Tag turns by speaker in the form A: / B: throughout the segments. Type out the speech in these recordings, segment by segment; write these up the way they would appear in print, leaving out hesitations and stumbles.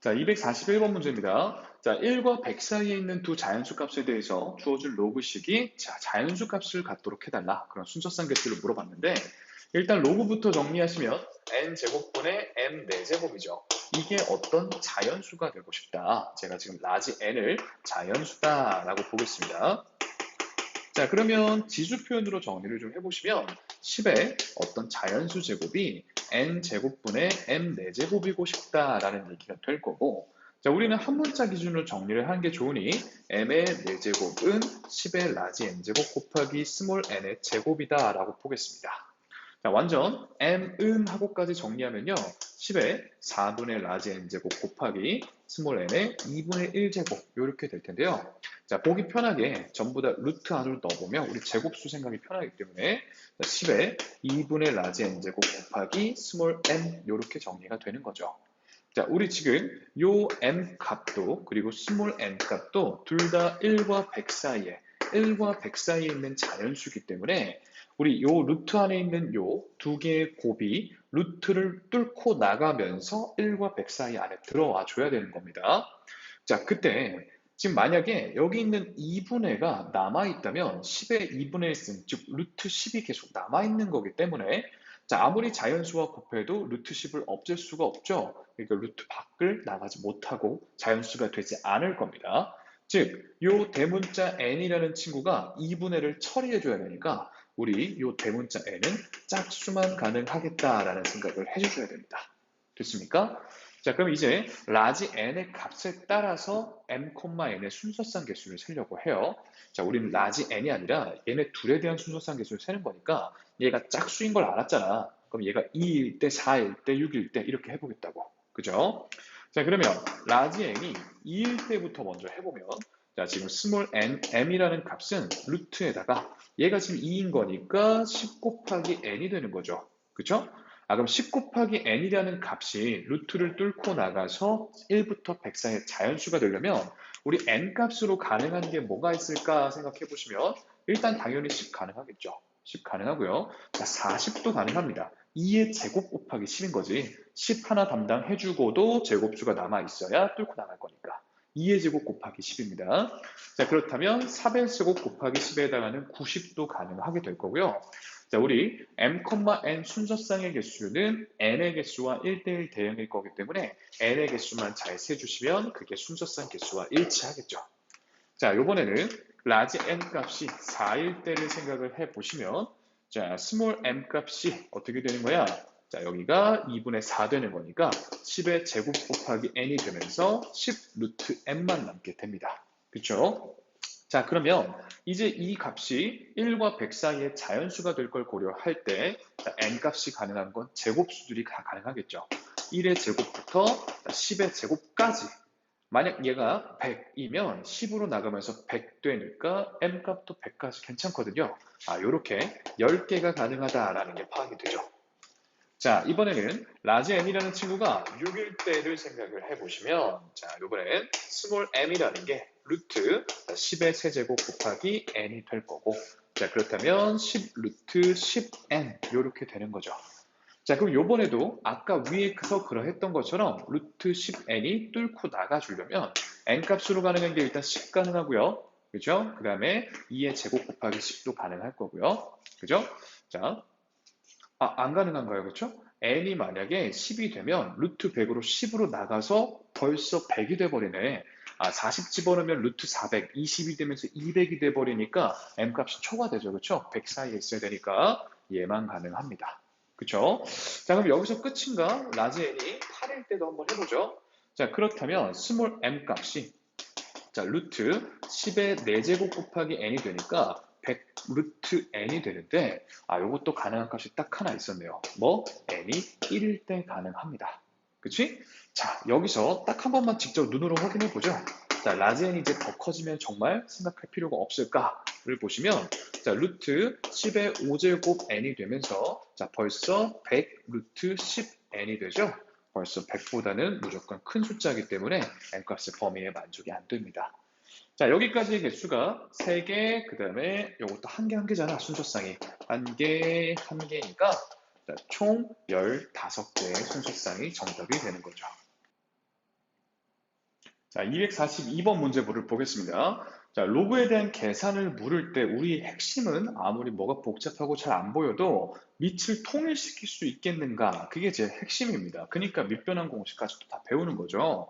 A: 자, 241번 문제입니다. 자, 1과 100 사이에 있는 두 자연수 값에 대해서 주어진 로그식이 자연수 값을 갖도록 해달라. 그런 순서상 개수를 물어봤는데, 일단 로그부터 정리하시면 n제곱분의 m 4제곱이죠. 이게 어떤 자연수가 되고 싶다. 제가 지금 라지 n을 자연수다라고 보겠습니다. 자, 그러면 지수 표현으로 정리를 좀 해보시면 10의 어떤 자연수 제곱이 n제곱분의 m 4제곱이고 싶다라는 얘기가 될 거고, 자, 우리는 한 문자 기준으로 정리를 하는 게 좋으니 m의 4제곱은 10의 라지 n제곱 곱하기 스몰 n의 제곱이다라고 보겠습니다. 자, 완전 m은 하고까지 정리하면요. 10의 4분의 라지 n제곱 곱하기 스몰 n의 2분의 1제곱 이렇게 될 텐데요. 자, 보기 편하게 전부 다 루트 안으로 넣어보면 우리 제곱수 생각이 편하기 때문에 10의 2분의 라지 n제곱 곱하기 스몰 n 이렇게 정리가 되는 거죠. 자, 우리 지금 요 m 값도 그리고 스몰 n 값도 둘 다 1과 100 사이에 1과 100 사이에 있는 자연수이기 때문에 우리 요 루트 안에 있는 요 두 개의 곱이 루트를 뚫고 나가면서 1과 100 사이 안에 들어와 줘야 되는 겁니다. 자, 그때 지금 만약에 여기 있는 2분의가 남아있다면 10의 2분의 1승, 즉 루트 10이 계속 남아있는 거기 때문에 자, 아무리 자연수와 곱해도 루트 10을 없앨 수가 없죠. 그러니까 루트 밖을 나가지 못하고 자연수가 되지 않을 겁니다. 즉, 요 대문자 n이라는 친구가 2분의를 처리해줘야 되니까 우리 요 대문자 n은 짝수만 가능하겠다라는 생각을 해주셔야 됩니다. 됐습니까? 자, 그럼 이제 라지 n의 값에 따라서 m, n의 순서상 개수를 세려고 해요. 자, 우리는 라지 n이 아니라 얘네 둘에 대한 순서상 개수를 세는 거니까 얘가 짝수인 걸 알았잖아. 그럼 얘가 2일 때, 4일 때, 6일 때 이렇게 해보겠다고. 그죠? 자, 그러면 라지 n이 2일 때부터 먼저 해보면 자, 지금 스몰 n, m이라는 값은 루트에다가 얘가 지금 2인 거니까 10 곱하기 n이 되는 거죠. 그죠? 아, 그럼 10 곱하기 n이라는 값이 루트를 뚫고 나가서 1부터 100 사이의 자연수가 되려면 우리 n 값으로 가능한 게 뭐가 있을까 생각해 보시면 일단 당연히 10 가능하겠죠. 10 가능하고요. 자, 40도 가능합니다. 2의 제곱 곱하기 10인 거지. 10 하나 담당해주고도 제곱수가 남아있어야 뚫고 나갈 거니까. 2의 제곱 곱하기 10입니다. 자, 그렇다면 4의 제곱 곱하기 10에 해당하는 90도 가능하게 될 거고요. 자, 우리 m, n 순서상의 개수는 n의 개수와 1대1 대응일 거기 때문에 n의 개수만 잘 세주시면 그게 순서상 개수와 일치하겠죠. 자, 요번에는 라지 n 값이 4일 때를 생각을 해보시면 자, 스몰 m 값이 어떻게 되는 거야? 자, 여기가 2분의 4 되는 거니까 10의 제곱 곱하기 n이 되면서 10 루트 n만 남게 됩니다. 그쵸? 자, 그러면 이제 이 값이 1과 100 사이의 자연수가 될 걸 고려할 때 n 값이 가능한 건 제곱수들이 다 가능하겠죠. 1의 제곱부터 10의 제곱까지 만약 얘가 100이면 10으로 나가면서 100 되니까 m 값도 100까지 괜찮거든요. 아, 요렇게 10개가 가능하다라는 게 파악이 되죠. 자, 이번에는 라지 n이라는 친구가 6일 때를 생각을 해보시면 자, 이번엔 스몰 m이라는 게 루트 10의 세제곱 곱하기 n이 될 거고 자, 그렇다면 10 루트 10n 이렇게 되는 거죠. 자, 그럼 요번에도 아까 위에서 그러했던 것처럼 루트 10n이 뚫고 나가주려면 n 값으로 가능한 게 일단 10 가능하고요. 그죠? 그 다음에 2의 제곱 곱하기 10도 가능할 거고요. 그죠? 자, 안 가능한가요? 그렇죠? n이 만약에 10이 되면 루트 100으로 10으로 나가서 벌써 100이 돼버리네. 아, 40 집어넣으면 루트 400, 20이 되면서 200이 돼버리니까 m값이 초과되죠. 그렇죠? 100 사이에 있어야 되니까 얘만 가능합니다. 그렇죠? 자, 그럼 여기서 끝인가? 라지 n이 8일 때도 한번 해보죠. 자, 그렇다면 스몰 m 값이 자, 루트 10의 4제곱 곱하기 n이 되니까 100 루트 n이 되는데 요것도 가능한 값이 딱 하나 있었네요. 뭐? n이 1일 때 가능합니다. 그치? 자, 여기서 딱 한 번만 직접 눈으로 확인해 보죠. 자, 라지 n이 이제 더 커지면 정말 생각할 필요가 없을까를 보시면 자, 루트 10의 5제곱 n이 되면서 자, 벌써 100 루트 10 n이 되죠? 벌써 100보다는 무조건 큰 숫자이기 때문에 n값의 범위에 만족이 안 됩니다. 자, 여기까지의 개수가 3개, 그 다음에 이것도 한 개, 한 개잖아, 순서상이. 한 개, 한 개니까 총 15개의 순서상이 정답이 되는 거죠. 자, 242번 문제를 보겠습니다. 자, 로그에 대한 계산을 물을 때 우리 핵심은 아무리 뭐가 복잡하고 잘 안 보여도 밑을 통일시킬 수 있겠는가? 그게 제 핵심입니다. 그러니까 밑변환 공식까지도 다 배우는 거죠.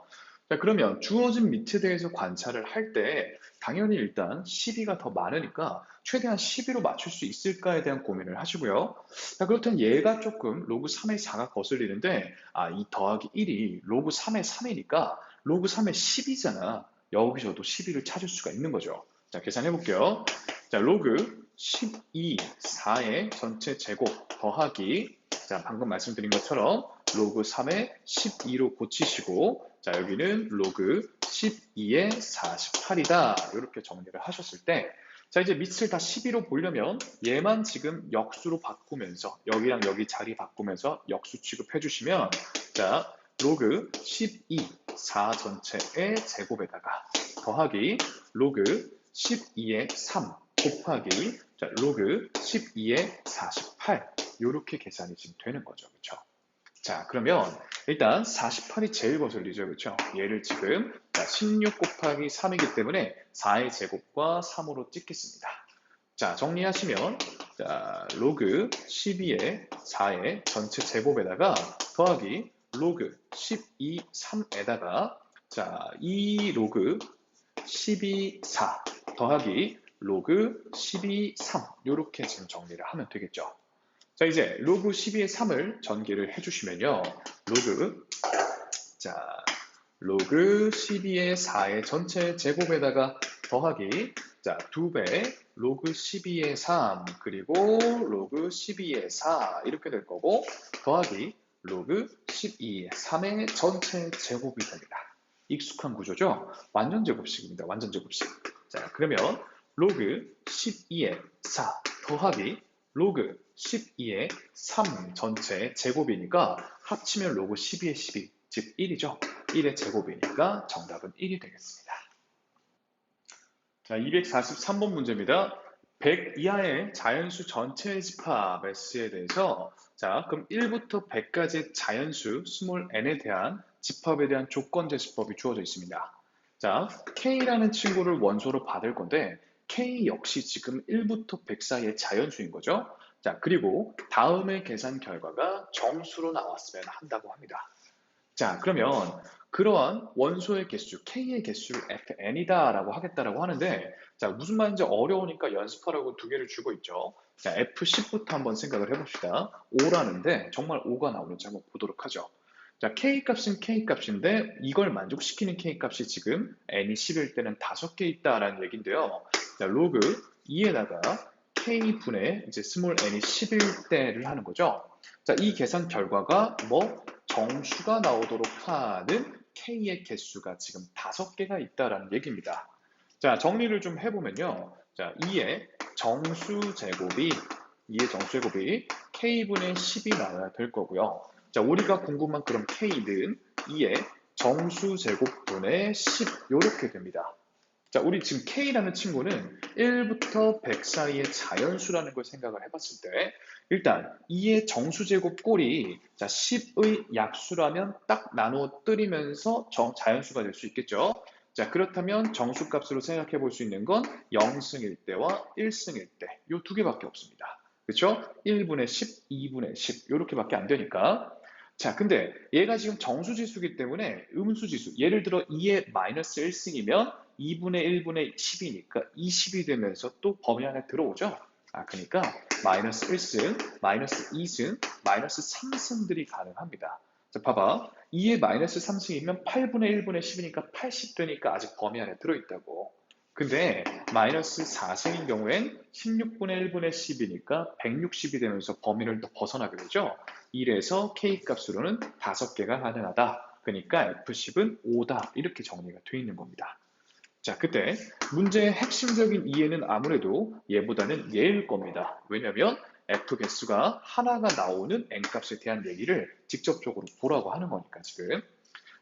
A: 자, 그러면 주어진 밑에 대해서 관찰을 할 때 당연히 일단 12가 더 많으니까 최대한 12로 맞출 수 있을까에 대한 고민을 하시고요. 자, 그렇다면 얘가 조금 로그 3의 4가 거슬리는데 이 더하기 1이 로그 3의 3이니까 로그 3의 10이잖아. 여기서도 12를 찾을 수가 있는 거죠. 자, 계산해 볼게요. 자, 로그 12, 4의 전체 제곱 더하기, 자, 방금 말씀드린 것처럼 로그 3의 12로 고치시고, 자, 여기는 로그 12의 48이다. 이렇게 정리를 하셨을 때, 자, 이제 밑을 다 12로 보려면 얘만 지금 역수로 바꾸면서, 여기랑 여기 자리 바꾸면서 역수 취급해 주시면, 자, 로그 12, 4 전체의 제곱에다가 더하기 로그 12의 3 곱하기 자, 로그 12의 48 이렇게 계산이 지금 되는 거죠. 그렇죠? 자, 그러면 일단 48이 제일 거슬리죠. 그렇죠? 얘를 지금 16 곱하기 3이기 때문에 4의 제곱과 3으로 찍겠습니다. 자, 정리하시면 자, 로그 12의 4의 전체 제곱에다가 더하기 로그 12, 3에다가 자, 2 로그 12, 4 더하기 로그 12, 3 이렇게 지금 정리를 하면 되겠죠. 자, 이제 로그 12의 3을 전개를 해주시면요. 자, 로그 12의 4의 전체 제곱에다가 더하기 자, 2배 로그 12의 3 그리고 로그 12의 4 이렇게 될 거고 더하기 로그 12의 3의 전체 제곱이 됩니다. 익숙한 구조죠? 완전 제곱식입니다. 완전 제곱식. 자, 그러면 로그 12의 4 더하기 로그 12의 3 전체 제곱이니까 합치면 로그 12의 12, 즉 1이죠. 1의 제곱이니까 정답은 1이 되겠습니다. 자, 243번 문제입니다. 100 이하의 자연수 전체 집합 S에 대해서 자, 그럼 1부터 100까지의 자연수 스몰 n에 대한 집합에 대한 조건 제시법이 주어져 있습니다. 자, K라는 친구를 원소로 받을 건데 K 역시 지금 1부터 100 사이의 자연수인 거죠. 자, 그리고 다음의 계산 결과가 정수로 나왔으면 한다고 합니다. 자, 그러면 그러한 원소의 개수, K의 개수를 Fn이다 라고 하겠다라고 하는데, 자, 무슨 말인지 어려우니까 연습하라고 두 개를 주고 있죠. 자, F10부터 한번 생각을 해봅시다. 5라는데 정말 5가 나오는지 한번 보도록 하죠. 자, K값은 K값인데 이걸 만족시키는 K값이 지금 N이 10일 때는 5개 있다라는 얘기인데요. 자, 로그 2에다가 K분의 이제 스몰 n이 10일 때를 하는 거죠. 자, 이 계산 결과가 뭐 정수가 나오도록 하는 K의 개수가 지금 5개가 있다라는 얘기입니다. 자, 정리를 좀 해보면요. 자, 2의 정수 제곱이 K분의 10이 나와야 될 거고요. 자, 우리가 궁금한 그럼 K는 2의 정수 제곱분의 10 이렇게 됩니다. 자, 우리 지금 K라는 친구는 1부터 100 사이의 자연수라는 걸 생각을 해봤을 때 일단 2의 정수제곱 꼴이 자, 10의 약수라면 딱 나누어 뜨리면서 자연수가 될 수 있겠죠. 자, 그렇다면 정수값으로 생각해 볼 수 있는 건 0승일 때와 1승일 때 이 두 개밖에 없습니다. 그렇죠? 1분의 10, 2분의 10 이렇게밖에 안 되니까 자, 근데 얘가 지금 정수지수이기 때문에 음수지수 예를 들어 2의 마이너스 1승이면 2분의 1분의 10이니까 20이 되면서 또 범위 안에 들어오죠. 그러니까 마이너스 1승, 마이너스 2승, 마이너스 3승들이 가능합니다. 자, 봐봐. 2의 마이너스 3승이면 8분의 1분의 10이니까 80 되니까 아직 범위 안에 들어있다고. 근데 마이너스 4승인 경우엔 16분의 1분의 10이니까 160이 되면서 범위를 또 벗어나게 되죠. 이래서 K값으로는 5개가 가능하다. 그러니까 F10은 5다. 이렇게 정리가 되어 있는 겁니다. 자, 그때 문제의 핵심적인 이해는 아무래도 얘보다는 얘일 겁니다. 왜냐하면 F 개수가 하나가 나오는 N값에 대한 얘기를 직접적으로 보라고 하는 거니까 지금.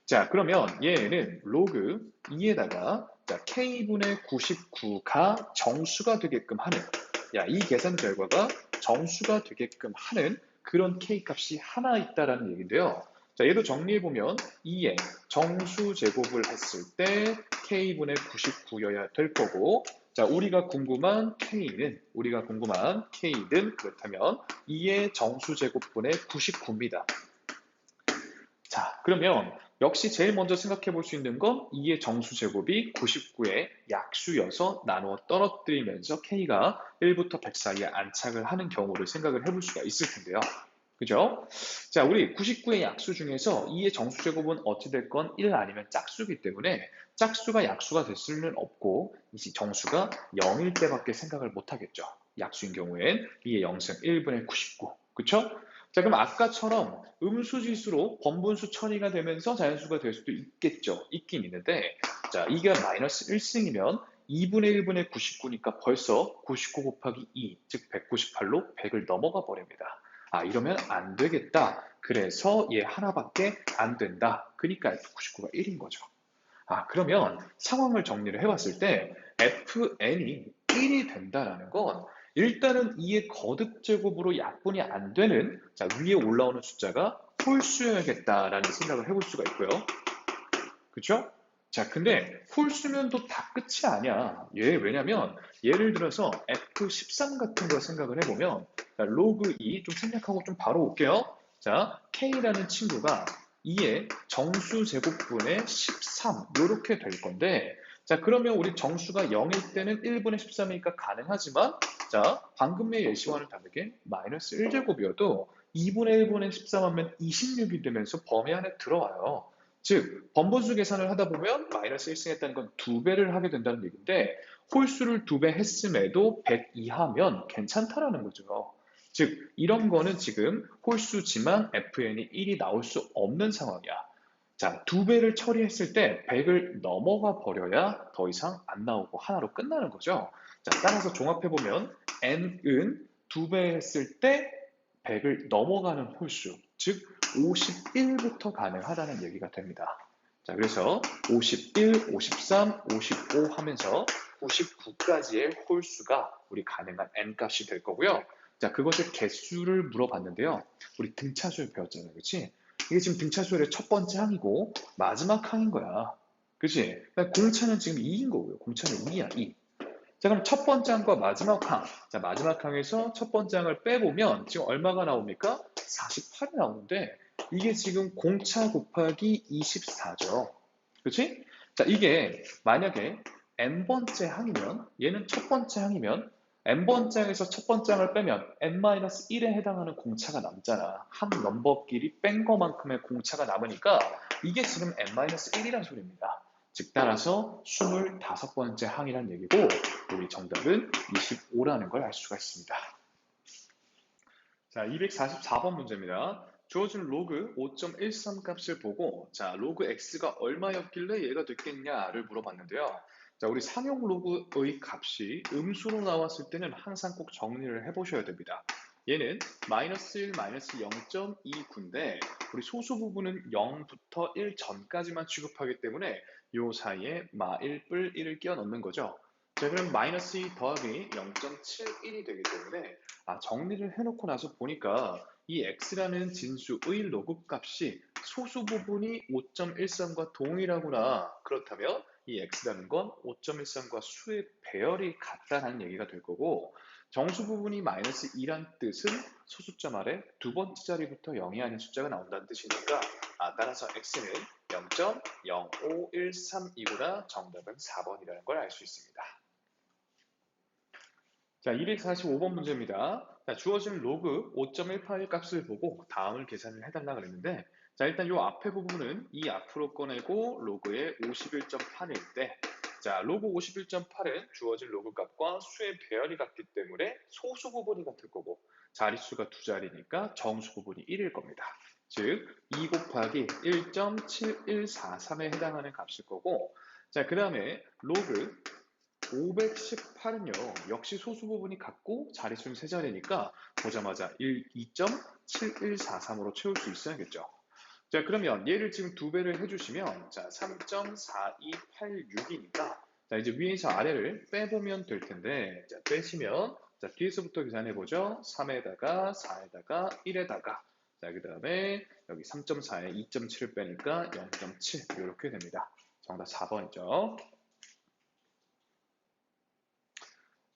A: 자, 그러면 얘는 로그 2에다가 K분의 99가 정수가 되게끔 하는 이 계산 결과가 정수가 되게끔 하는 그런 K값이 하나 있다라는 얘기인데요. 자, 얘도 정리해보면 2의 정수 제곱을 했을 때 K분의 99여야 될 거고, 자, 우리가 궁금한 K는 그렇다면 2의 정수 제곱분의 99입니다. 자, 그러면 역시 제일 먼저 생각해 볼 수 있는 건 2의 정수제곱이 99의 약수여서 나누어 떨어뜨리면서 K가 1부터 100 사이에 안착을 하는 경우를 생각을 해볼 수가 있을 텐데요. 그죠? 자, 우리 99의 약수 중에서 2의 정수제곱은 어찌 됐건 1 아니면 짝수이기 때문에 짝수가 약수가 될 수는 없고 이 정수가 0일 때밖에 생각을 못 하겠죠. 약수인 경우엔 2의 0승 1분의 99. 그쵸? 자, 그럼 아까처럼 음수지수로 번분수 처리가 되면서 자연수가 될 수도 있겠죠. 있긴 있는데, 자, 이게 마이너스 1승이면 2분의 1분의 99니까 벌써 99 곱하기 2, 즉 198로 100을 넘어가 버립니다. 아, 이러면 안 되겠다. 그래서 얘 하나밖에 안 된다. 그러니까 F99가 1인 거죠. 아, 그러면 상황을 정리를 해봤을 때 fn이 1이 된다라는 건 일단은 2의 거듭제곱으로 약분이 안 되는, 자, 위에 올라오는 숫자가 홀수여야겠다라는 생각을 해볼 수가 있고요. 그쵸? 자, 근데 홀수면 또 다 끝이 아니야. 왜냐면 예를 들어서 F13 같은 거 생각을 해보면, 자, 로그 2 좀 생략하고 좀 바로 올게요. 자, K라는 친구가 2의 정수 제곱분의 13 이렇게 될 건데, 자, 그러면 우리 정수가 0일 때는 1분의 13이니까 가능하지만, 자, 방금의 예시와는 다르게 마이너스 1제곱이어도 2분의 1분의 13 하면 26이 되면서 범위 안에 들어와요. 즉, 번분수 계산을 하다 보면 마이너스 1승 했다는 건 2배를 하게 된다는 얘기인데, 홀수를 2배 했음에도 100 이하면 괜찮다라는 거죠. 즉, 이런 거는 지금 홀수지만 fn이 1이 나올 수 없는 상황이야. 자, 2배를 처리했을 때 100을 넘어가 버려야 더 이상 안 나오고 하나로 끝나는 거죠. 자, 따라서 종합해보면 n은 2배 했을 때 100을 넘어가는 홀수, 즉 51부터 가능하다는 얘기가 됩니다. 자, 그래서 51, 53, 55 하면서 99까지의 홀수가 우리 가능한 n값이 될 거고요. 자, 그것의 개수를 물어봤는데요. 우리 등차수를 배웠잖아요. 그치? 이게 지금 등차수열의 첫 번째 항이고 마지막 항인 거야. 그치? 그러니까 공차는 지금 2인 거고요. 공차는 2야, 2. 자, 그럼 첫 번째 항과 마지막 항. 자, 마지막 항에서 첫 번째 항을 빼보면 지금 얼마가 나옵니까? 48이 나오는데 이게 지금 공차 곱하기 24죠. 그렇지? 자, 이게 만약에 n번째 항이면 얘는 첫 번째 항이면 n번째 항에서 첫 번째 항을 빼면 n-1에 해당하는 공차가 남잖아. 한 넘버끼리 뺀 거만큼의 공차가 남으니까 이게 지금 n-1이란 소리입니다. 즉 따라서 25번째 항이란 얘기고 우리 정답은 25라는 걸 알 수가 있습니다. 자, 244번 문제입니다. 주어진 로그 5.13 값을 보고 자, 로그 x가 얼마였길래 얘가 됐겠냐를 물어봤는데요. 자, 우리 상용 로그의 값이 음수로 나왔을 때는 항상 꼭 정리를 해보셔야 됩니다. 얘는 마이너스 1, 마이너스 0.29인데 우리 소수 부분은 0부터 1 전까지만 취급하기 때문에 요 사이에 마1 뿔 1을 끼워 넣는 거죠. 자, 그럼 마이너스 2 더하기 0.71이 되기 때문에 정리를 해놓고 나서 보니까 이 x라는 진수의 로그 값이 소수 부분이 5.13과 동일하구나. 그렇다면 이 x라는 건 5.13과 수의 배열이 같다는 얘기가 될 거고 정수 부분이 마이너스 2란 뜻은 소수점 아래 두 번째 자리부터 0이 아닌 숫자가 나온다는 뜻이니까 따라서 x는 0.0513이구나. 정답은 4번이라는 걸 알 수 있습니다. 자, 245번 문제입니다. 자, 주어진 로그 5.181 값을 보고 다음을 계산을 해달라 그랬는데, 자, 일단 이 앞에 부분은 이 앞으로 꺼내고 로그의 51.8일 때, 자, 로그 51.8은 주어진 로그 값과 수의 배열이 같기 때문에 소수 부분이 같을 거고, 자릿수가 두 자리니까 정수 부분이 1일 겁니다. 즉, 2 곱하기 1.7143에 해당하는 값일 거고, 자, 그 다음에 로그 518은요, 역시 소수 부분이 같고 자릿수는 세 자리니까 보자마자 2.7143으로 채울 수 있어야겠죠. 자, 그러면 얘를 지금 두 배를 해주시면, 자, 3.4286이니까, 자, 이제 위에서 아래를 빼보면 될 텐데, 자, 빼시면, 자, 뒤에서부터 계산해보죠. 3에다가, 4에다가, 1에다가, 자, 그 다음에 여기 3.4에 2.7을 빼니까 0.7 이렇게 됩니다. 정답 4번이죠.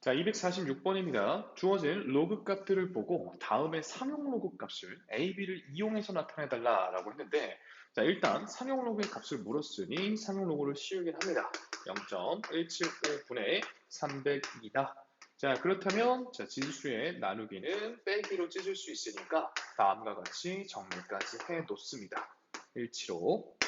A: 자, 246번입니다. 주어진 로그 값들을 보고 다음에 상용 로그 값을 A, B를 이용해서 나타내달라라고 했는데, 자, 일단 상용 로그의 값을 물었으니 상용 로그를 씌우긴 합니다. 0.175분의 302다. 자, 그렇다면 자, 진수의 나누기는 빼기로 찢을 수 있으니까 다음과 같이 정리까지 해 놓습니다. 175.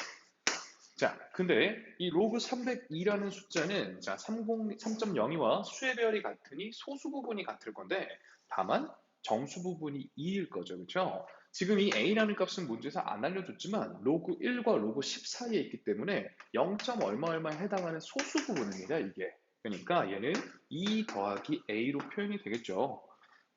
A: 자, 근데 이 로그 302라는 숫자는 자, 3.02와 수의 배열이 같으니 소수 부분이 같을 건데 다만 정수 부분이 2일 거죠. 그렇죠? 지금 이 a라는 값은 문제에서 안 알려줬지만 로그 1과 로그 10 사이에 있기 때문에 0. 얼마 얼마에 해당하는 소수 부분입니다. 이게. 그러니까 얘는 2 더하기 a로 표현이 되겠죠.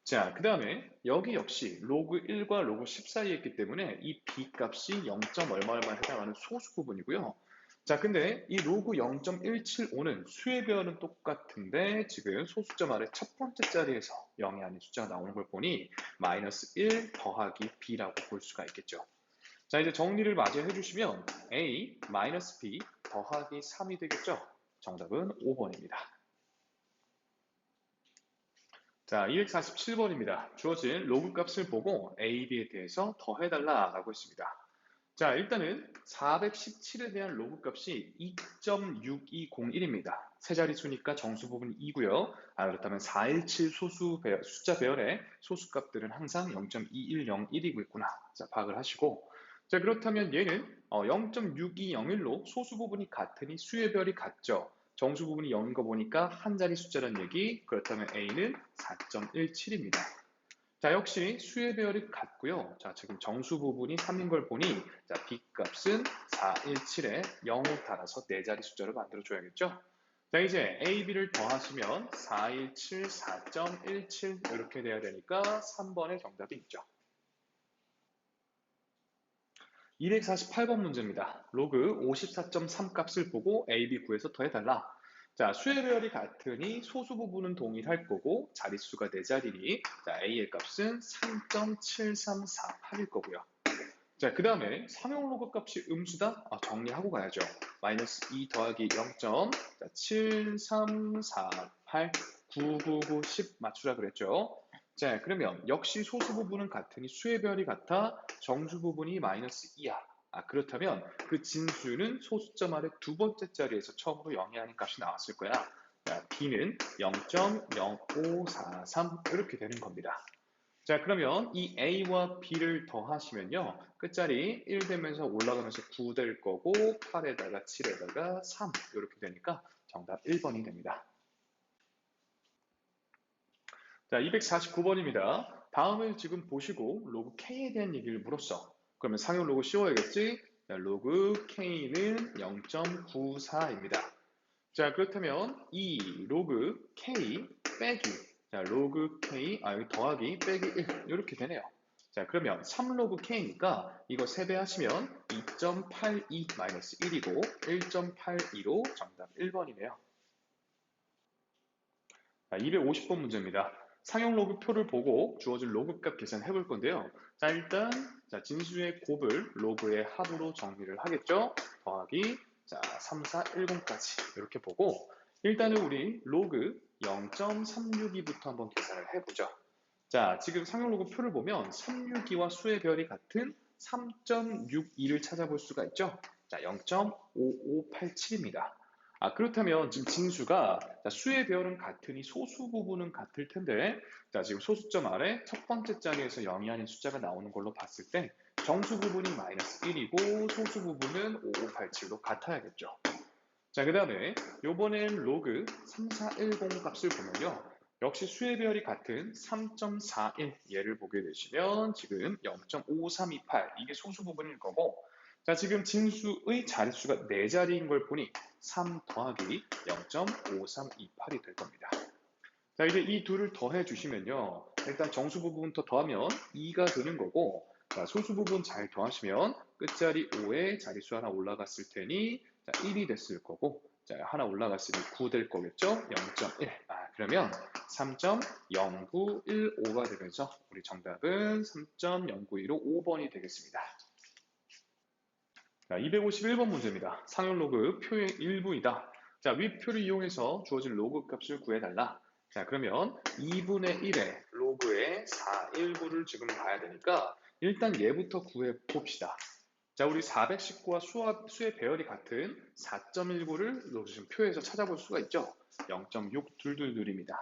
A: 자, 그 다음에 여기 역시 로그 1과 로그 10 사이에 있기 때문에 이 b 값이 0. 얼마 얼마에 해당하는 소수 부분이고요. 자, 근데 이 로그 0.175는 수의 배열은 똑같은데 지금 소수점 아래 첫 번째 자리에서 0이 아닌 숫자가 나오는 걸 보니 마이너스 1 더하기 b라고 볼 수가 있겠죠. 자, 이제 정리를 마저 해주시면 a 마이너스 b 더하기 3이 되겠죠. 정답은 5번입니다. 자, 247번입니다. 주어진 로그 값을 보고 A, B에 대해서 더해달라라고 했습니다. 자, 일단은 417에 대한 로그 값이 2.6201입니다. 세 자릿수니까 정수 부분이 2고요. 그렇다면 417 숫자 배열의 소수 값들은 항상 0.2101이고 있구나. 자, 파악을 하시고. 자, 그렇다면 얘는 0.6201로 소수 부분이 같으니 수의 별이 같죠. 정수 부분이 0인 거 보니까 한 자리 숫자란 얘기. 그렇다면 A는 4.17입니다. 자, 역시 수의 배열이 같고요. 자, 지금 정수 부분이 3인 걸 보니 자, B 값은 417에 0을 달아서 네 자리 숫자를 만들어 줘야겠죠. 자, 이제 A, B를 더하시면 417, 4.17 이렇게 돼야 되니까 3번의 정답이 있죠. 248번 문제입니다. 로그 54.3 값을 보고 A, B 구해서 더해달라. 자, 수의 배열이 같으니 소수 부분은 동일할 거고 자릿수가 4자리니 자, A의 값은 3.7348일 거고요. 자, 그 다음에 상용 로그 값이 음수다? 정리하고 가야죠. 마이너스 2 더하기 0.7348 999 10 맞추라 그랬죠. 자, 그러면 역시 소수 부분은 같으니 수의 별이 같아 정수 부분이 마이너스 2야. 그렇다면 그 진수는 소수점 아래 두 번째 자리에서 처음으로 0이 아닌 값이 나왔을 거야. 자, B는 0.0543 이렇게 되는 겁니다. 자, 그러면 이 A와 B를 더하시면요. 끝자리 1 되면서 올라가면서 9 될 거고 8에다가 7에다가 3 이렇게 되니까 정답 1번이 됩니다. 자, 249번입니다. 다음을 지금 보시고 로그 K에 대한 얘기를 물었어. 그러면 상용 로그 씌워야겠지? 자, 로그 K는 0.94입니다. 자, 그렇다면 이 로그 K 빼기, 자, 로그 K, 여기 더하기 빼기 1, 이렇게 되네요. 자, 그러면 3로그 K니까 이거 세배하시면 2.82-1이고 1.82로 정답 1번이네요. 자, 250번 문제입니다. 상용 로그 표를 보고 주어진 로그 값 계산해 볼 건데요. 자, 일단 자, 진수의 곱을 로그의 합으로 정리를 하겠죠. 더하기 자, 3410까지 이렇게 보고 일단은 우리 로그 0.362부터 한번 계산을 해보죠. 자, 지금 상용 로그 표를 보면 362와 수의 별이 같은 3.62를 찾아볼 수가 있죠. 자, 0.5587입니다. 그렇다면 지금 진수가 자, 수의 배열은 같으니 소수 부분은 같을 텐데 자, 지금 소수점 아래 첫 번째 자리에서 0이 아닌 숫자가 나오는 걸로 봤을 때 정수 부분이 마이너스 1이고 소수 부분은 5587로 같아야겠죠. 자, 그 다음에 요번엔 로그 3410 값을 보면요. 역시 수의 배열이 같은 3.41 얘를 보게 되시면 지금 0.5328 이게 소수 부분일 거고 자, 지금 진수의 자릿수가 4자리인 걸 보니 3 더하기 0.5328이 될 겁니다. 자, 이제 이 둘을 더해 주시면요. 일단 정수 부분부터 더하면 2가 되는 거고 자, 소수 부분 잘 더하시면 끝자리 5에 자릿수 하나 올라갔을 테니 자, 1이 됐을 거고 자, 하나 올라갔으니 9 될 거겠죠? 0.1. 그러면 3.0915가 되면서 우리 정답은 3.0915 5번이 되겠습니다. 자, 251번 문제입니다. 상용 로그 표의 일부이다. 자, 위 표를 이용해서 주어진 로그 값을 구해달라. 자, 그러면 2분의 1의 로그의 419를 지금 봐야 되니까 일단 얘부터 구해봅시다. 자, 우리 419와 수의 배열이 같은 4.19를 지금 표에서 찾아볼 수가 있죠. 0.622입니다.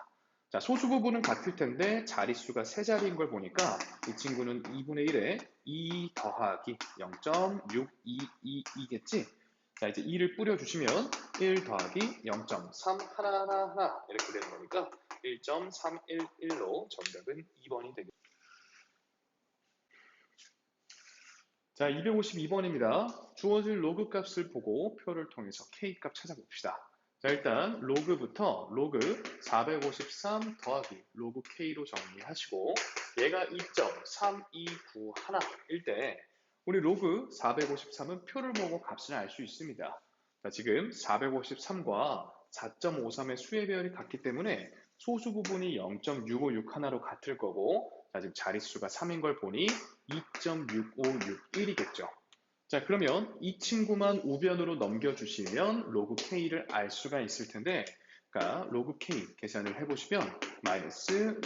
A: 자, 소수 부분은 같을 텐데 자릿수가 세 자리인 걸 보니까 이 친구는 2분의 1에 2 더하기 0.622이겠지? 자, 이제 2를 뿌려주시면 1 더하기 0.3 하나 이렇게 되는 거니까 1.311로 정답은 2번이 되겠습니다. 자, 252번입니다. 주어진 로그 값을 보고 표를 통해서 K 값 찾아봅시다. 자, 일단 로그부터 로그 453 더하기 로그 K로 정리하시고 얘가 2.3291일 때 우리 로그 453은 표를 보고 값을 알 수 있습니다. 자, 지금 453과 4.53의 수의 배열이 같기 때문에 소수 부분이 0.6561로 같을 거고 자, 지금 자릿수가 3인 걸 보니 2.6561이겠죠. 자, 그러면 이 친구만 우변으로 넘겨주시면 로그 K를 알 수가 있을 텐데, 그러니까 로그 K 계산을 해보시면 마이너스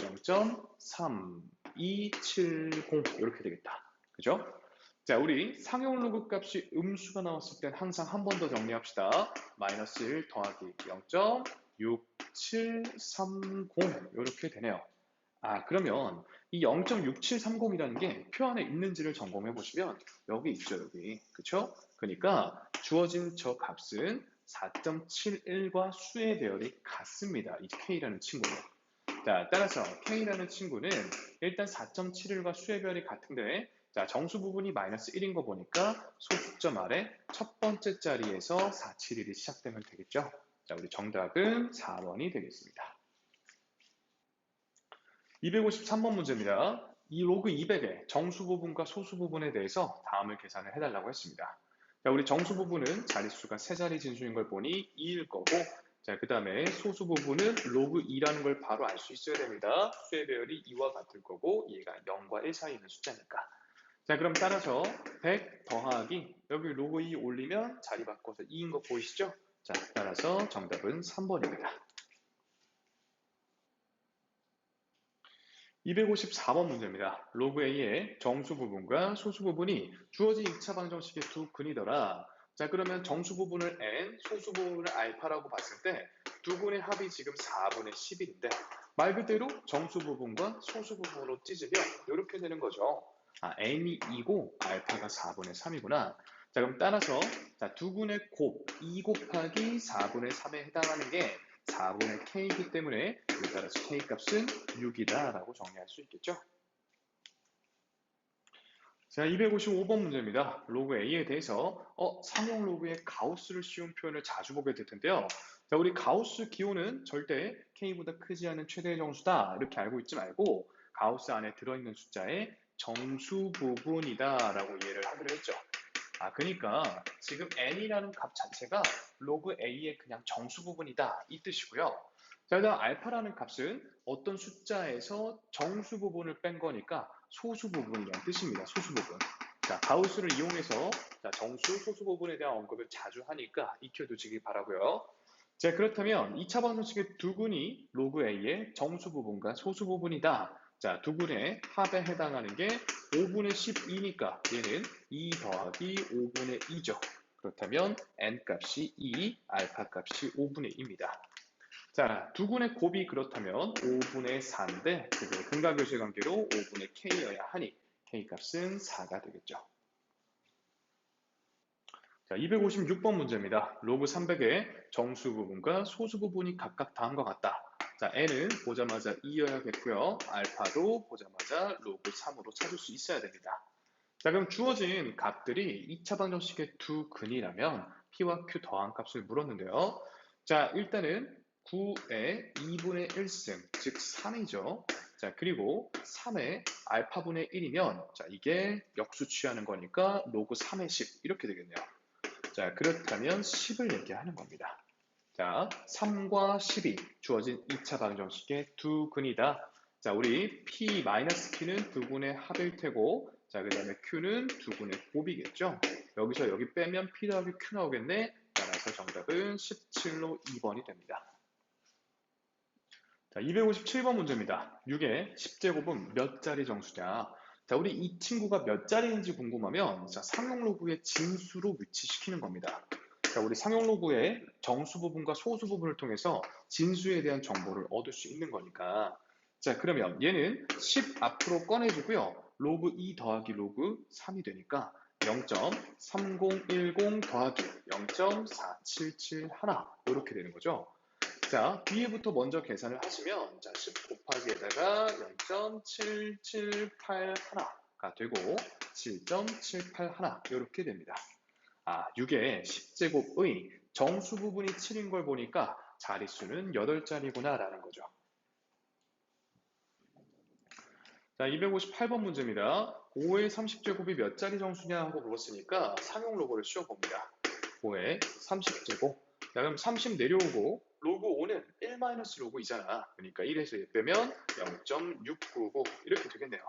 A: 0.3270 이렇게 되겠다. 그죠? 자, 우리 상용 로그 값이 음수가 나왔을 땐 항상 한 번 더 정리합시다. 마이너스 1 더하기 0.6730 이렇게 되네요. 아, 그러면 이 0.6730이라는 게 표 안에 있는지를 점검해 보시면 여기 있죠, 여기. 그쵸? 그러니까 주어진 저 값은 4.71과 수의 배열이 같습니다. 이 K라는 친구는. 자, 따라서 K라는 친구는 일단 4.71과 수의 배열이 같은데 자, 정수 부분이 마이너스 1인 거 보니까 소수점 아래 첫 번째 자리에서 471이 시작되면 되겠죠? 자, 우리 정답은 4번이 되겠습니다. 253번 문제입니다. 이 로그 200의 정수 부분과 소수 부분에 대해서 다음을 계산을 해달라고 했습니다. 자, 우리 정수 부분은 자릿수가 세 자리 진수인 걸 보니 2일 거고, 자, 그 다음에 소수 부분은 로그 2라는 걸 바로 알 수 있어야 됩니다. 수의 배열이 2와 같을 거고, 얘가 0과 1 사이에 있는 숫자니까. 자, 그럼 따라서 100 더하기, 여기 로그 2 올리면 자리 바꿔서 2인 거 보이시죠? 자, 따라서 정답은 3번입니다. 254번 문제입니다. 로그 A의 정수 부분과 소수 부분이 주어진 2차 방정식의 두 근이더라. 자, 그러면 정수 부분을 n, 소수 부분을 알파라고 봤을 때 두 분의 합이 지금 4분의 11인데 말 그대로 정수 부분과 소수 부분으로 찢으면 이렇게 되는 거죠. 아, n이 2고 알파가 4분의 3이구나. 자, 그럼 따라서 자, 두 분의 곱, 2 곱하기 4분의 3에 해당하는 게 4분의 k이기 때문에 따라서 k 값은 6이다 라고 정리할 수 있겠죠. 자, 255번 문제입니다. 로그 A에 대해서 상용 로그의 가우스를 씌운 표현을 자주 보게 될 텐데요. 자, 우리 가우스 기호는 절대 k보다 크지 않은 최대의 정수다 이렇게 알고 있지 말고 가우스 안에 들어있는 숫자의 정수 부분이다 라고 이해를 하기로 했죠. 아, 그러니까 지금 n이라는 값 자체가 로그 a의 그냥 정수 부분이다 이 뜻이고요. 자, 그다음 알파라는 값은 어떤 숫자에서 정수 부분을 뺀 거니까 소수 부분이라는 뜻입니다. 소수 부분. 자, 가우스를 이용해서 자, 정수, 소수 부분에 대한 언급을 자주 하니까 익혀두시기 바라고요. 자, 그렇다면 2차 방정식의 두근이 로그 a의 정수 부분과 소수 부분이다. 자, 두근의 합에 해당하는 게 5분의 12니까 얘는 2 더하기 5분의 2죠. 그렇다면 n 값이 2, 알파 값이 5분의 2입니다. 자, 두근의 곱이 그렇다면 5분의 4인데 그게 근각교실 관계로 5분의 k여야 하니 k 값은 4가 되겠죠. 자, 256번 문제입니다. 로그 300의 정수 부분과 소수 부분이 각각 다음과 같다. 자, n은 보자마자 2여야겠고요. 알파도 보자마자 로그 3으로 찾을 수 있어야 됩니다. 자, 그럼 주어진 값들이 2차 방정식의 두 근이라면 P와 Q 더한 값을 물었는데요. 자, 일단은 9의 2분의 1승, 즉 3이죠. 자, 그리고 3의 알파분의 1이면, 자, 이게 역수 취하는 거니까 로그 3의 10, 이렇게 되겠네요. 자, 그렇다면 10을 얘기하는 겁니다. 자, 3과 10이 주어진 2차 방정식의 두 근이다. 자, 우리 P-P는 두 근의 합일 테고, 자, 그 다음에 Q는 두 근의 곱이겠죠. 여기서 여기 빼면 P 더하기 Q 나오겠네. 따라서 정답은 17로 2번이 됩니다. 자, 257번 문제입니다. 6의 10제곱은 몇 자리 정수냐? 자, 우리 이 친구가 몇 자리인지 궁금하면 자, 상용로그의 진수로 위치시키는 겁니다. 자, 우리 상용로그의 정수 부분과 소수 부분을 통해서 진수에 대한 정보를 얻을 수 있는 거니까. 자, 그러면 얘는 10 앞으로 꺼내주고요. 로그 2 더하기 로그 3이 되니까 0.3010 더하기 0.4771 이렇게 되는 거죠. 자, 뒤에부터 먼저 계산을 하시면 자, 10 곱하기에다가 0.7781가 되고 7.781 이렇게 됩니다. 6의 10제곱의 정수 부분이 7인 걸 보니까 자릿수는 8자리구나 라는 거죠. 자, 258번 문제입니다. 5의 30제곱이 몇 자리 정수냐 하고 물었으니까 상용 로그를 씌워봅니다. 5의 30제곱. 자, 그럼 30 내려오고 로그 5는 1-로그 2잖아. 그러니까 1에서 1 빼면 0.699 이렇게 되겠네요.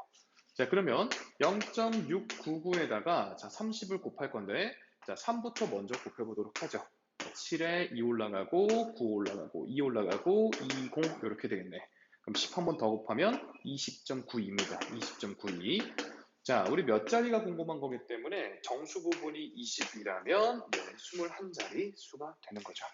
A: 자, 그러면 0.699에다가 자, 30을 곱할 건데 자, 3부터 먼저 곱해보도록 하죠. 7에 2 올라가고 9 올라가고 2 올라가고 20 이렇게 되겠네. 그럼 10 한 번 더 곱하면 20.92입니다. 20.92. 자, 우리 몇 자리가 궁금한 거기 때문에 정수 부분이 20이라면 21자리 수가 되는 거죠.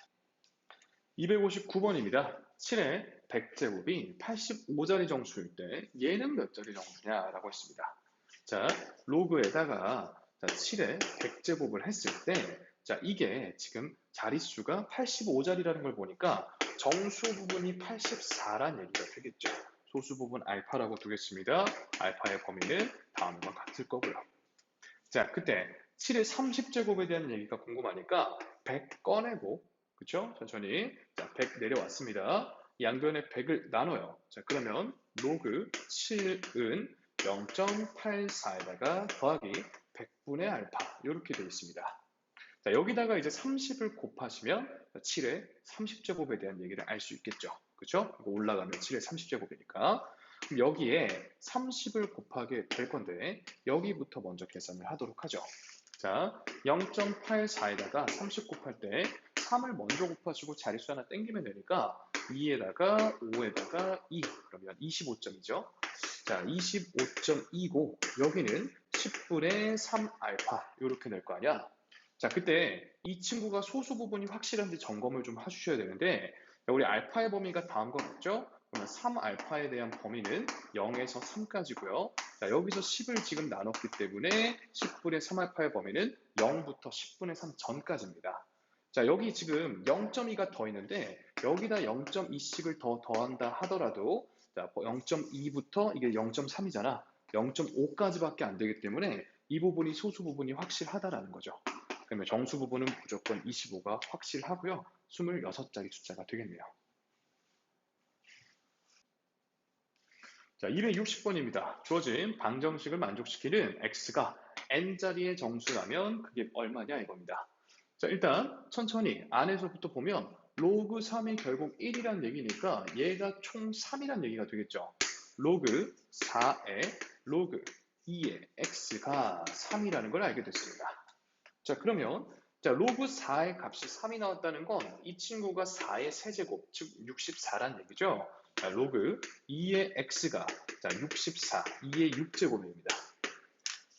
A: 259번입니다. 7의 100제곱이 85자리 정수일 때 얘는 몇 자리 정수냐라고 했습니다. 자, 로그에다가 7의 100제곱을 했을 때 자, 이게 지금 자릿수가 85자리라는 걸 보니까 정수 부분이 84란 얘기가 되겠죠. 소수 부분 알파라고 두겠습니다. 알파의 범위는 다음과 같을 거고요. 자, 그때 7의 30제곱에 대한 얘기가 궁금하니까 100 꺼내고 그쵸? 천천히. 자, 100 내려왔습니다. 양변에 100을 나눠요. 자, 그러면 로그 7은 0.84에다가 더하기 100분의 알파 이렇게 되어 있습니다. 자, 여기다가 이제 30을 곱하시면 7의 30제곱에 대한 얘기를 알 수 있겠죠. 그쵸? 올라가면 7의 30제곱이니까. 그럼 여기에 30을 곱하게 될 건데 여기부터 먼저 계산을 하도록 하죠. 자, 0.84에다가 30 곱할 때 3을 먼저 곱하시고 자릿수 하나 땡기면 되니까 2에다가 5에다가 2 그러면 25점이죠. 자, 25.2고 여기는 10분의 3 알파 이렇게 될 거 아니야. 자, 그때 이 친구가 소수 부분이 확실한지 점검을 좀 해주셔야 되는데 우리 알파의 범위가 다음과 같죠? 그러면 3알파에 대한 범위는 0에서 3까지고요. 자, 여기서 10을 지금 나눴기 때문에 10분의 3알파의 범위는 0부터 10분의 3 전까지입니다. 자, 여기 지금 0.2가 더 있는데 여기다 0.2씩을 더 더한다 하더라도 자, 0.2부터 이게 0.3이잖아. 0.5까지밖에 안 되기 때문에 이 부분이 소수 부분이 확실하다라는 거죠. 그러면 정수 부분은 무조건 25가 확실하고요. 26자리 숫자가 되겠네요. 자, 260번입니다. 주어진 방정식을 만족시키는 x가 n자리의 정수라면 그게 얼마냐 이겁니다. 자, 일단 천천히 안에서부터 보면 로그 3이 결국 1이란 얘기니까 얘가 총 3이란 얘기가 되겠죠. 로그 4에 로그 2의 x가 3이라는 걸 알게 됐습니다. 자, 그러면 자, 로그 4의 값이 3이 나왔다는 건 이 친구가 4의 세제곱, 즉 64란 얘기죠. 자, 로그 2의 x가 자, 64, 2의 6제곱입니다.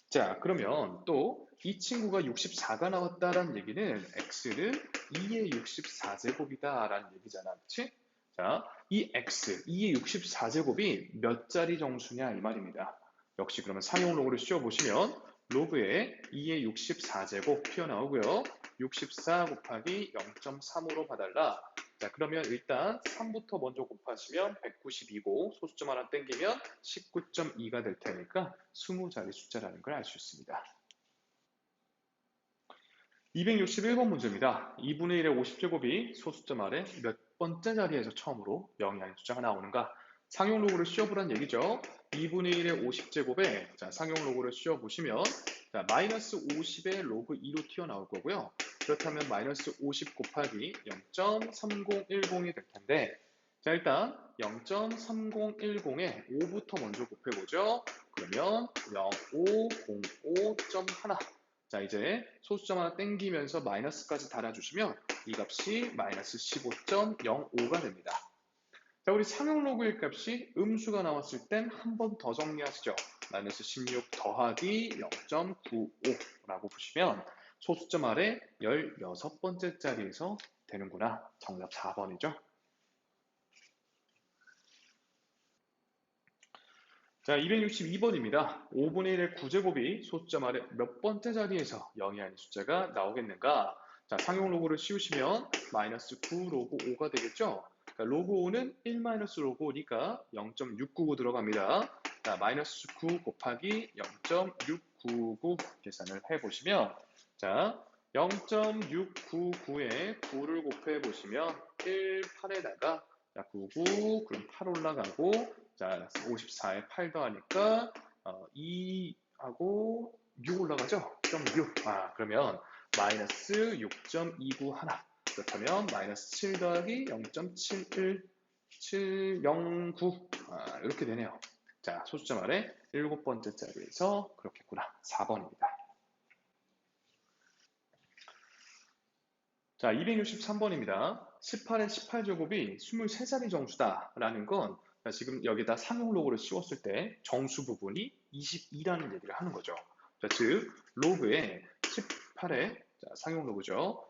A: 자, 그러면 또 이 친구가 64가 나왔다는 얘기는 x는 2의 64제곱이다라는 얘기잖아. 그치? 자, 이 x, 2의 64제곱이 몇 자리 정수냐 이 말입니다. 역시 그러면 상용 로그를 씌워보시면 로그에 2의 64제곱 튀어나오고요. 64 곱하기 0.3으로 봐달라. 자, 그러면 일단 3부터 먼저 곱하시면 192고 소수점 하나 땡기면 19.2가 될 테니까 20자리 숫자라는 걸 알 수 있습니다. 261번 문제입니다. 2분의 1의 50제곱이 소수점 아래 몇 번째 자리에서 처음으로 0이 아닌 숫자가 나오는가? 상용 로그를 씌워보란 얘기죠. 2분의 1의 50제곱에 자, 상용 로그를 씌워보시면 자, 마이너스 50의 로그 2로 튀어나올 거고요. 그렇다면 마이너스 50 곱하기 0.3010이 될 텐데 자, 일단 0.3010에 5부터 먼저 곱해보죠. 그러면 0505.1 자, 이제 소수점 하나 땡기면서 마이너스까지 달아주시면 이 값이 마이너스 15.05가 됩니다. 자, 우리 상용 로그의 값이 음수가 나왔을 땐 한 번 더 정리하시죠. 마이너스 16 더하기 0.95라고 보시면 소수점 아래 16번째 자리에서 되는구나. 정답 4번이죠. 자, 262번입니다. 5분의 1의 9제곱이 소수점 아래 몇 번째 자리에서 0이 아닌 숫자가 나오겠는가? 자, 상용 로그를 씌우시면 마이너스 9 로그 5가 되겠죠? 자, 로그 5는 1 마이너스 로그 5니까 0.699 들어갑니다. 자, 마이너스 9 곱하기 0.699 계산을 해보시면 자, 0.699에 9를 곱해보시면 1, 8에다가 자, 99, 그럼 8 올라가고 자, 54에 8 더하니까 2하고 6 올라가죠? 0.6. 아, 그러면 마이너스 6.29 하나. 그렇다면 마이너스 7 더하기 0.71709. 아, 이렇게 되네요. 자, 소수점 아래 7번째 자리에서 그렇겠구나. 4번입니다. 자, 263번입니다. 18의 18제곱이 23자리 정수다라는 건 지금 여기다 상용 로그를 씌웠을 때 정수 부분이 22라는 얘기를 하는 거죠. 자, 즉 로그에 18의 상용 로그죠.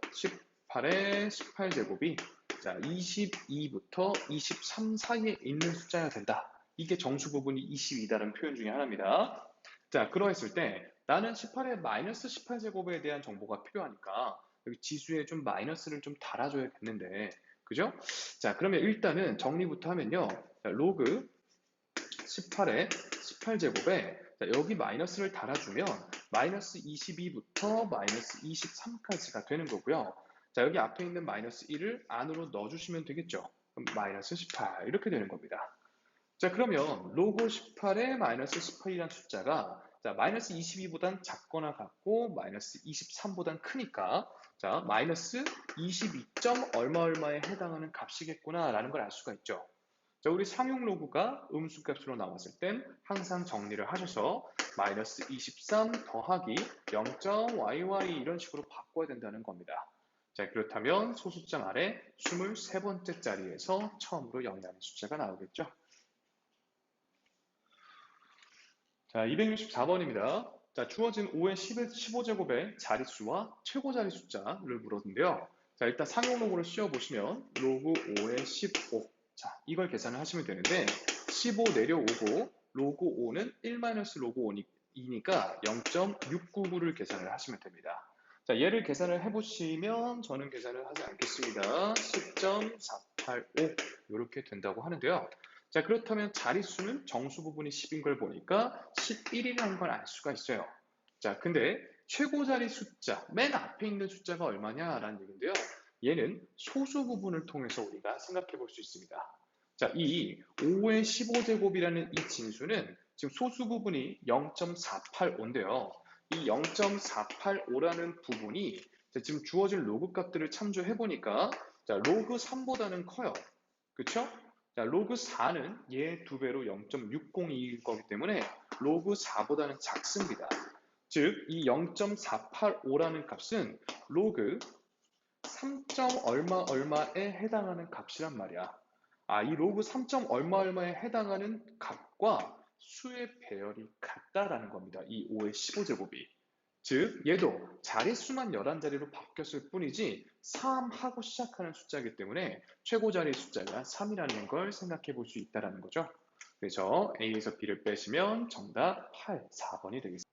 A: 18의 18제곱이 자, 22부터 23 사이에 있는 숫자가 된다. 이게 정수 부분이 22다라는 표현 중에 하나입니다. 자, 그러했을 때 나는 18의 마이너스 18제곱에 대한 정보가 필요하니까 여기 지수에 좀 마이너스를 좀 달아줘야겠는데, 그죠? 자, 그러면 일단은 정리부터 하면요. 자, 로그 18에 18제곱에 여기 마이너스를 달아주면 마이너스 22부터 마이너스 23까지가 되는 거고요. 자, 여기 앞에 있는 마이너스 1을 안으로 넣어주시면 되겠죠. 그럼 마이너스 18 이렇게 되는 겁니다. 자, 그러면 로그 18에 마이너스 18이라는 숫자가 자, 마이너스 22보단 작거나 같고 마이너스 23보단 크니까 자, 마이너스 22점 얼마 얼마에 해당하는 값이겠구나 라는 걸 알 수가 있죠. 자, 우리 상용 로그가 음수값으로 나왔을 땐 항상 정리를 하셔서 마이너스 23 더하기 0.yy 이런 식으로 바꿔야 된다는 겁니다. 자, 그렇다면 소수점 아래 23번째 자리에서 처음으로 0이 아닌 숫자가 나오겠죠. 자, 264번입니다. 자, 주어진 5의 15제곱의 자릿수와 최고 자리 숫자를 물었는데요. 자, 일단 상용 로그를 씌워보시면 로그 5의 15. 자, 이걸 계산을 하시면 되는데 15 내려오고 로그 5는 1-로그 5이니까 0.699를 계산을 하시면 됩니다. 자, 얘를 계산을 해보시면 저는 계산을 하지 않겠습니다. 10.485 이렇게 된다고 하는데요. 자, 그렇다면 자릿수는 정수 부분이 10인 걸 보니까 11이라는 걸 알 수가 있어요. 자, 근데 최고 자리 숫자, 맨 앞에 있는 숫자가 얼마냐라는 얘기인데요. 얘는 소수 부분을 통해서 우리가 생각해 볼 수 있습니다. 자, 이 5의 15제곱이라는 이 진수는 지금 소수 부분이 0.485인데요. 이 0.485라는 부분이 지금 주어진 로그 값들을 참조해 보니까 자, 로그 3보다는 커요. 그쵸? 자, 로그 4는 얘 2배로 0.602일 거기 때문에 로그 4보다는 작습니다. 즉, 이 0.485라는 값은 로그 3. 얼마 얼마에 해당하는 값이란 말이야. 아, 이 로그 3. 얼마 얼마에 해당하는 값과 수의 배열이 같다라는 겁니다. 이 5의 15제곱이. 즉, 얘도 자릿수만 11자리로 바뀌었을 뿐이지 3하고 시작하는 숫자이기 때문에 최고 자리 숫자가 3이라는 걸 생각해 볼 수 있다는 거죠. 그래서 A에서 B를 빼시면 정답 8, 4번이 되겠습니다.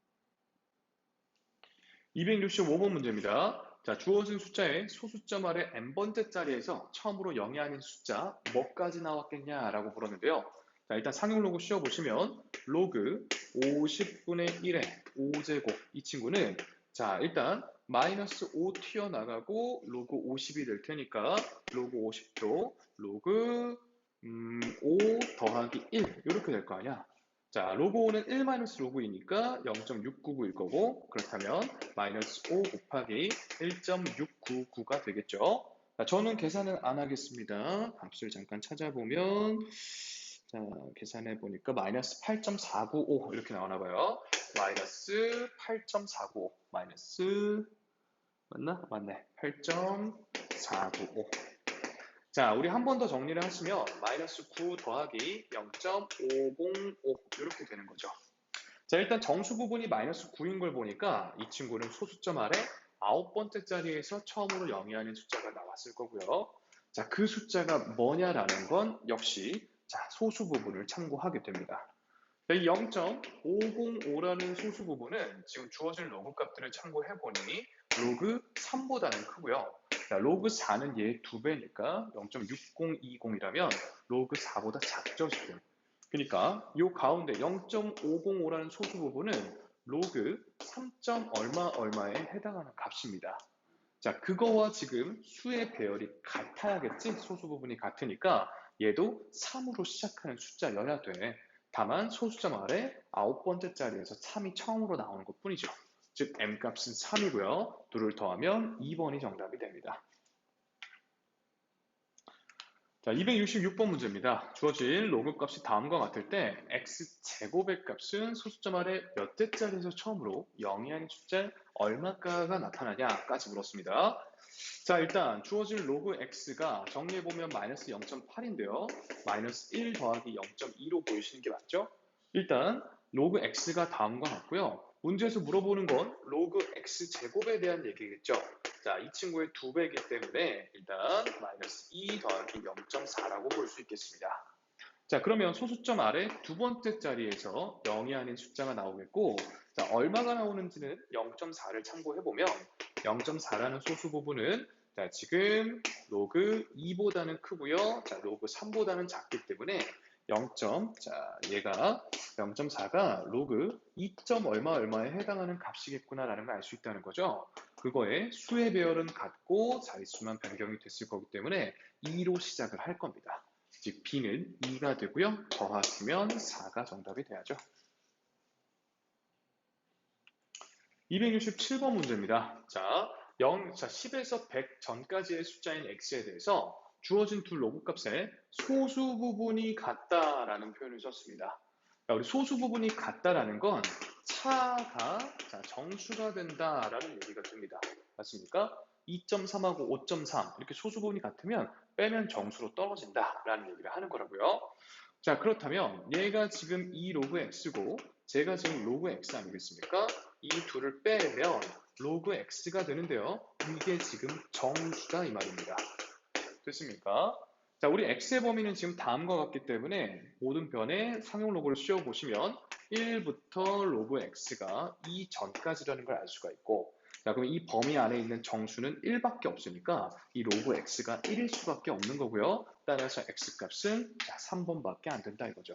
A: 265번 문제입니다. 자, 주어진 숫자의 소수점 아래 n번째 자리에서 처음으로 0이 아닌 숫자 뭐까지 나왔겠냐라고 물었는데요. 자, 일단 상용 로그 씌워보시면 로그 50분의 1의 5제곱 이 친구는 자, 일단 마이너스 5 튀어나가고 로그 50이 될 테니까 로그 50도 로그 5 더하기 1 이렇게 될 거 아니야. 자, 로그 5는 1-로그 2니까 0.699일 거고 그렇다면 마이너스 5 곱하기 1.699가 되겠죠. 자, 저는 계산을 안 하겠습니다. 값을 잠깐 찾아보면 자, 계산해 보니까 마이너스 8.495 이렇게 나오나 봐요. 마이너스 8.495 마이너스 맞나? 맞네. 8.495. 자, 우리 한 번 더 정리를 하시면 마이너스 9 더하기 0.505 이렇게 되는 거죠. 자, 일단 정수 부분이 마이너스 9인 걸 보니까 이 친구는 소수점 아래 9번째 자리에서 처음으로 영위하는 숫자가 나왔을 거고요. 자, 그 숫자가 뭐냐라는 건 역시 자, 소수 부분을 참고하게 됩니다. 이 0.505라는 소수 부분은 지금 주어진 로그 값들을 참고해 보니 로그 3보다는 크고요. 자, 로그 4는 얘의 2배니까 0.6020이라면 로그 4보다 작죠, 지금. 그러니까 이 가운데 0.505라는 소수 부분은 로그 3. 얼마 얼마에 해당하는 값입니다. 자, 그거와 지금 수의 배열이 같아야겠지? 소수 부분이 같으니까 얘도 3으로 시작하는 숫자여야 돼. 다만 소수점 아래 9번째 자리에서 3이 처음으로 나오는 것 뿐이죠. 즉 m값은 3이고요. 2를 더하면 2번이 정답이 됩니다. 자, 266번 문제입니다. 주어진 로그 값이 다음과 같을 때 x제곱의 값은 소수점 아래 몇째 자리에서 처음으로 영위하는 숫자 얼마가가 나타나냐까지 물었습니다. 자, 일단 주어진 로그 x가 정리해보면 마이너스 0.8인데요. 마이너스 1 더하기 0.2로 보이시는 게 맞죠? 일단 로그 x가 다음과 같고요. 문제에서 물어보는 건 로그 x제곱에 대한 얘기겠죠. 자, 이 친구의 2배이기 때문에 일단 마이너스 2 더하기 0.4라고 볼 수 있겠습니다. 자, 그러면 소수점 아래 2번째 자리에서 0이 아닌 숫자가 나오겠고, 자, 얼마가 나오는지는 0.4를 참고해보면 0.4라는 소수 부분은 자, 지금 로그 2보다는 크고요. 자, 로그 3보다는 작기 때문에 0. 자, 얘가 0.4가 로그 2. 얼마 얼마에 해당하는 값이겠구나라는 걸 알 수 있다는 거죠. 그거의 수의 배열은 같고 자릿수만 변경이 됐을 거기 때문에 2로 시작을 할 겁니다. 즉 B는 2가 되고요. 더하시면 4가 정답이 돼야죠. 267번 문제입니다. 자, 10에서 100 전까지의 숫자인 x에 대해서 주어진 두 로그 값의 소수 부분이 같다라는 표현을 썼습니다. 자, 우리 소수 부분이 같다라는 건 차가 정수가 된다라는 얘기가 됩니다. 맞습니까? 2.3하고 5.3 이렇게 소수 부분이 같으면 빼면 정수로 떨어진다라는 얘기를 하는 거라고요. 자, 그렇다면 얘가 지금 이 로그 x고 제가 지금 로그 x 아니겠습니까? 이 둘을 빼면 로그 x가 되는데요. 이게 지금 정수다 이 말입니다. 됐습니까? 자, 우리 x의 범위는 지금 다음과 같기 때문에 모든 변에 상용 로그를 씌워보시면 1부터 로그 x가 2 전까지라는 걸 알 수가 있고, 자, 그럼 이 범위 안에 있는 정수는 1밖에 없으니까 이 로그 x가 1일 수밖에 없는 거고요. 따라서 x값은 3번밖에 안 된다 이거죠.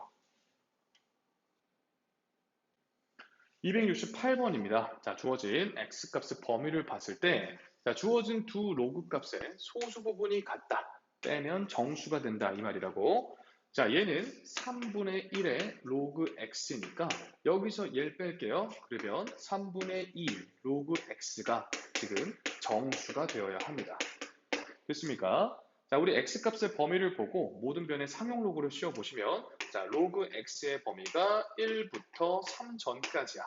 A: 268번입니다. 자, 주어진 x값의 범위를 봤을 때 자, 주어진 두 로그 값의 소수 부분이 같다. 빼면 정수가 된다 이 말이라고. 자, 얘는 3분의 1의 로그 x니까 여기서 얘를 뺄게요. 그러면 3분의 2 로그 x가 지금 정수가 되어야 합니다. 됐습니까? 자, 우리 x값의 범위를 보고 모든 변에 상용 로그를 씌워보시면 자, 로그 x의 범위가 1부터 3 전까지야.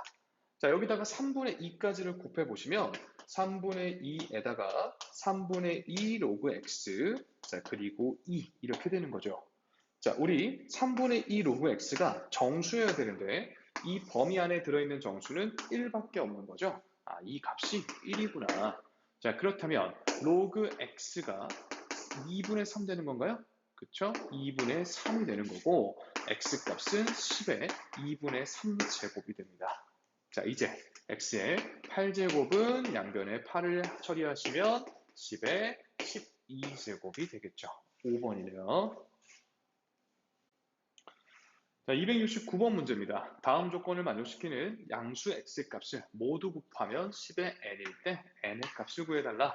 A: 자, 여기다가 3분의 2까지를 곱해보시면 3분의 2에다가 3분의 2 로그 x 자, 그리고 2 이렇게 되는 거죠. 자, 우리 3분의 2 로그 x가 정수여야 되는데 이 범위 안에 들어있는 정수는 1밖에 없는 거죠. 아, 이 값이 1이구나. 자, 그렇다면 로그 x가 2분의 3 되는 건가요? 그쵸? 2분의 3이 되는 거고 x값은 10의 2분의 3제곱이 됩니다. 자, 이제 x의 8제곱은 양변에 8을 처리하시면 10의 12제곱이 되겠죠. 5번이네요. 자, 269번 문제입니다. 다음 조건을 만족시키는 양수 x의 값을 모두 곱하면 10의 n일 때 n의 값을 구해달라.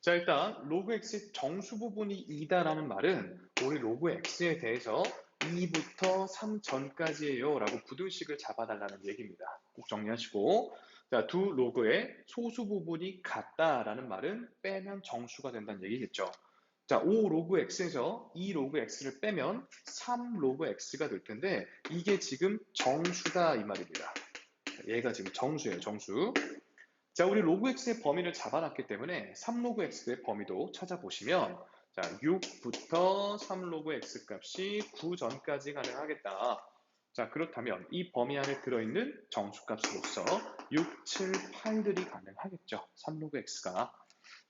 A: 자, 일단 로그 x의 정수 부분이 2다라는 말은 우리 로그 x에 대해서 2부터 3 전까지예요 라고 부등식을 잡아달라는 얘기입니다. 꼭 정리하시고 자, 두 로그의 소수 부분이 같다라는 말은 빼면 정수가 된다는 얘기겠죠. 자, 5 로그 x에서 2 로그 x를 빼면 3 로그 x가 될 텐데 이게 지금 정수다 이 말입니다. 얘가 지금 정수예요, 정수. 자, 우리 로그 x의 범위를 잡아놨기 때문에 3로그 x의 범위도 찾아보시면 자, 6부터 3로그 x 값이 9 전까지 가능하겠다. 자, 그렇다면 이 범위 안에 들어있는 정수값으로서 6, 7, 8들이 가능하겠죠. 3로그 x가.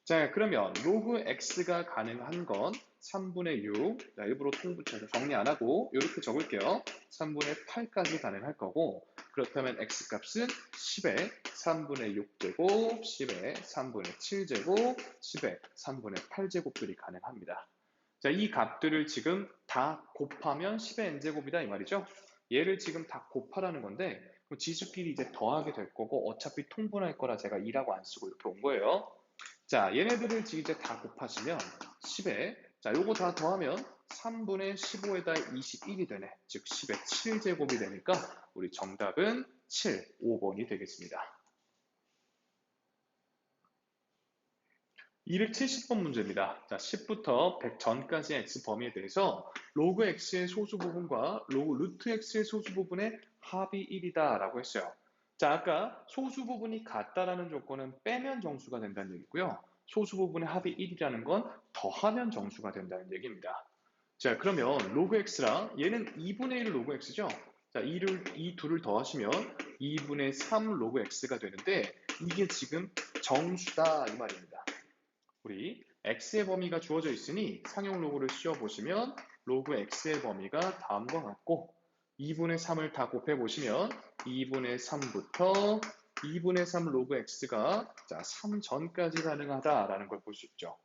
A: 자, 그러면 로그 x가 가능한 건 3분의 6, 자, 일부러 통분해서 정리 안 하고 이렇게 적을게요. 3분의 8까지 가능할 거고, 그렇다면 x값은 10의 3분의 6제곱, 10의 3분의 7제곱, 10의 3분의 8제곱들이 가능합니다. 자, 이 값들을 지금 다 곱하면 10의 n제곱이다 이 말이죠. 얘를 지금 다 곱하라는 건데 그럼 지수끼리 이제 더하게 될 거고 어차피 통분할 거라 제가 2라고 안 쓰고 이렇게 온 거예요. 자, 얘네들을 이제 다 곱하시면 10에, 자, 요거 다 더하면 3분의 15에다 21이 되네. 즉, 10의 7제곱이 되니까 우리 정답은 7, 5번이 되겠습니다. 270번 문제입니다. 자, 10부터 100 전까지의 x 범위에 대해서 로그 x의 소수 부분과 로그 루트 x의 소수 부분의 합이 1이다 라고 했어요. 자, 아까 소수 부분이 같다라는 조건은 빼면 정수가 된다는 얘기고요. 소수 부분의 합이 1이라는 건 더하면 정수가 된다는 얘기입니다. 자, 그러면 로그 x랑 얘는 2분의 1 로그 x죠? 자, 이 둘을 더하시면 2분의 3 로그 x가 되는데 이게 지금 정수다 이 말입니다. 우리 x의 범위가 주어져 있으니 상용 로그를 씌워보시면 로그 x의 범위가 다음과 같고 2분의 3을 다 곱해보시면 2분의 3부터 2분의 3 로그 x가 자, 3 전까지 가능하다라는 걸 볼 수 있죠.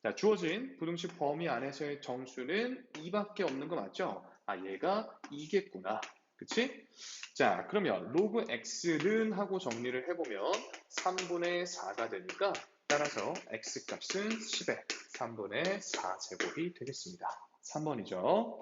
A: 자, 주어진 부등식 범위 안에서의 정수는 2밖에 없는 거 맞죠? 아, 얘가 2겠구나. 그치? 자, 그러면 로그 x는 하고 정리를 해보면 3분의 4가 되니까 따라서 x값은 10의 3분의 4제곱이 되겠습니다. 3번이죠.